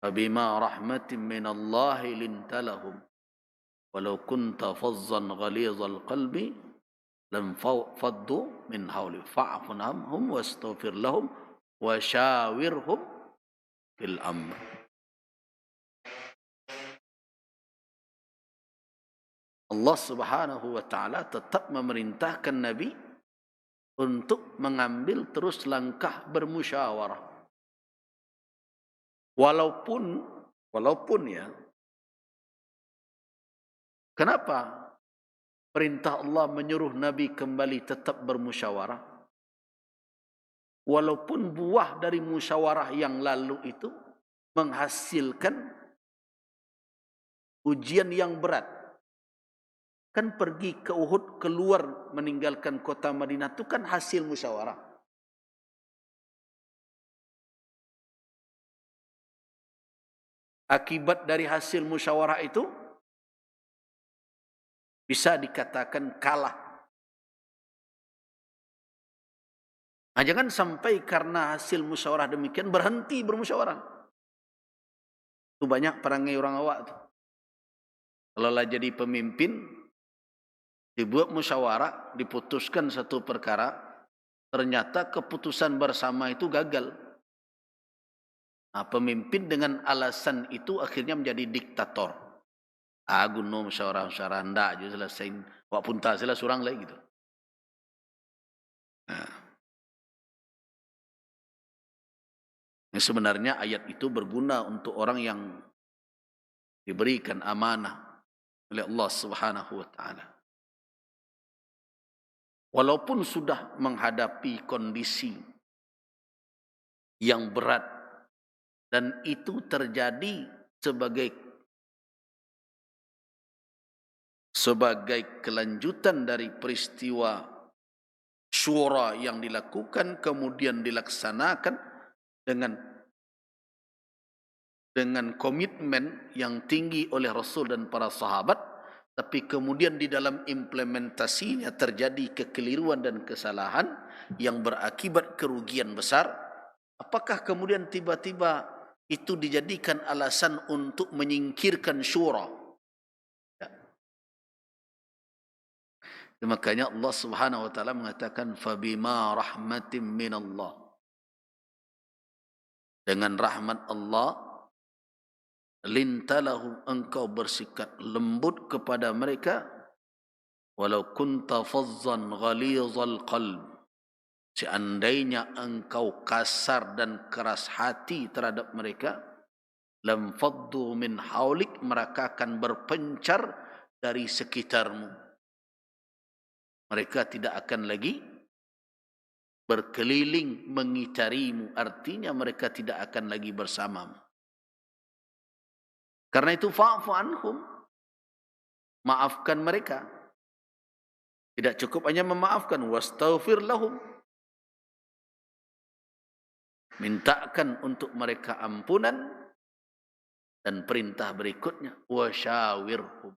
Fabima rahmatin minallahi linta lahum walau kunta fazzan ghalizal qalbi lam faddu min hawli fa'fu anhum wastaghfir lahum wa syawirhum fil amr. Allah Subhanahu wa taala tetap memerintahkan Nabi untuk mengambil terus langkah bermusyawarah. Walaupun ya, kenapa perintah Allah menyuruh Nabi kembali tetap bermusyawarah? Walaupun buah dari musyawarah yang lalu itu menghasilkan ujian yang berat. Kan pergi ke Uhud, keluar meninggalkan kota Madinah itu kan hasil musyawarah. Akibat dari hasil musyawarah itu bisa dikatakan kalah. Nah, jangan sampai karena hasil musyawarah demikian berhenti bermusyawarah. Itu banyak perangai orang awak tu. Kalau lah jadi pemimpin, dibuat musyawarah, diputuskan satu perkara, ternyata keputusan bersama itu gagal. Nah, pemimpin dengan alasan itu akhirnya menjadi diktator. Gunno musyawarah-musyawarah ndak je selesai. Wak pun tak selesai surang lagi gitu. Nah, sebenarnya ayat itu berguna untuk orang yang diberikan amanah oleh Allah Subhanahu wa taala. Walaupun sudah menghadapi kondisi yang berat dan itu terjadi sebagai kelanjutan dari peristiwa syura yang dilakukan kemudian dilaksanakan dengan komitmen yang tinggi oleh Rasul dan para sahabat, tapi kemudian di dalam implementasinya terjadi kekeliruan dan kesalahan yang berakibat kerugian besar. Apakah kemudian tiba-tiba itu dijadikan alasan untuk menyingkirkan syura? Ya. Makanya Allah Subhanahu wa taala mengatakan fabima rahmatin minallah. Dengan rahmat Allah lintalahum, engkau bersikap lembut kepada mereka walau kunta fazzan ghalizal qalb, seandainya engkau kasar dan keras hati terhadap mereka, lam faddu min haulik, mereka akan berpencar dari sekitarmu. Mereka tidak akan lagi berkeliling mengitarimu, artinya mereka tidak akan lagi bersamamu. Karena itu fa'fu anhum, maafkan mereka. Tidak cukup hanya memaafkan, wastaghfir lahum, mintakan untuk mereka ampunan, dan perintah berikutnya wasyawirhum,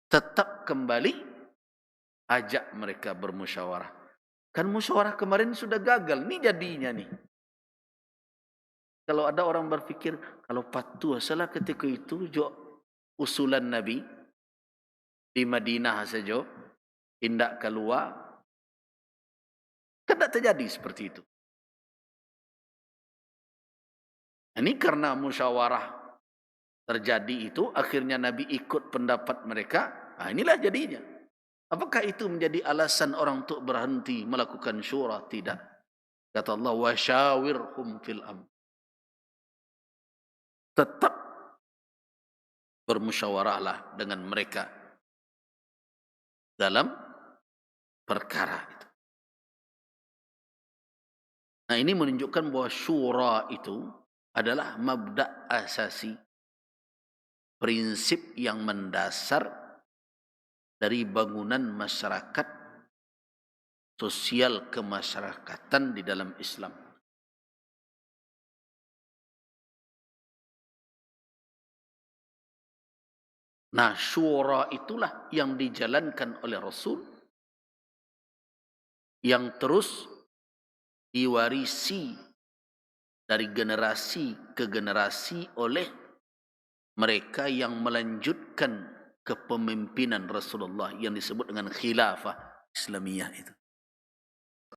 tetap kembali ajak mereka bermusyawarah. Kan musyawarah kemarin sudah gagal, ni jadinya nih. Kalau ada orang berfikir kalau patuh salah ketika itu jo usulan Nabi di Madinah saja, tindak keluar, kan tak terjadi seperti itu. Ini karena musyawarah terjadi itu, akhirnya Nabi ikut pendapat mereka. Nah, inilah jadinya. Apakah itu menjadi alasan orang untuk berhenti melakukan syura? Tidak. Kata Allah, wasyawirhum fil amr. Tetap bermusyawarahlah dengan mereka dalam perkara itu. Nah, ini menunjukkan bahwa syura itu adalah mabda' asasi, prinsip yang mendasar dari bangunan masyarakat, sosial kemasyarakatan di dalam Islam. Nah, syura itulah yang dijalankan oleh Rasul, yang terus diwarisi dari generasi ke generasi oleh mereka yang melanjutkan kepemimpinan Rasulullah yang disebut dengan khilafah Islamiyah itu.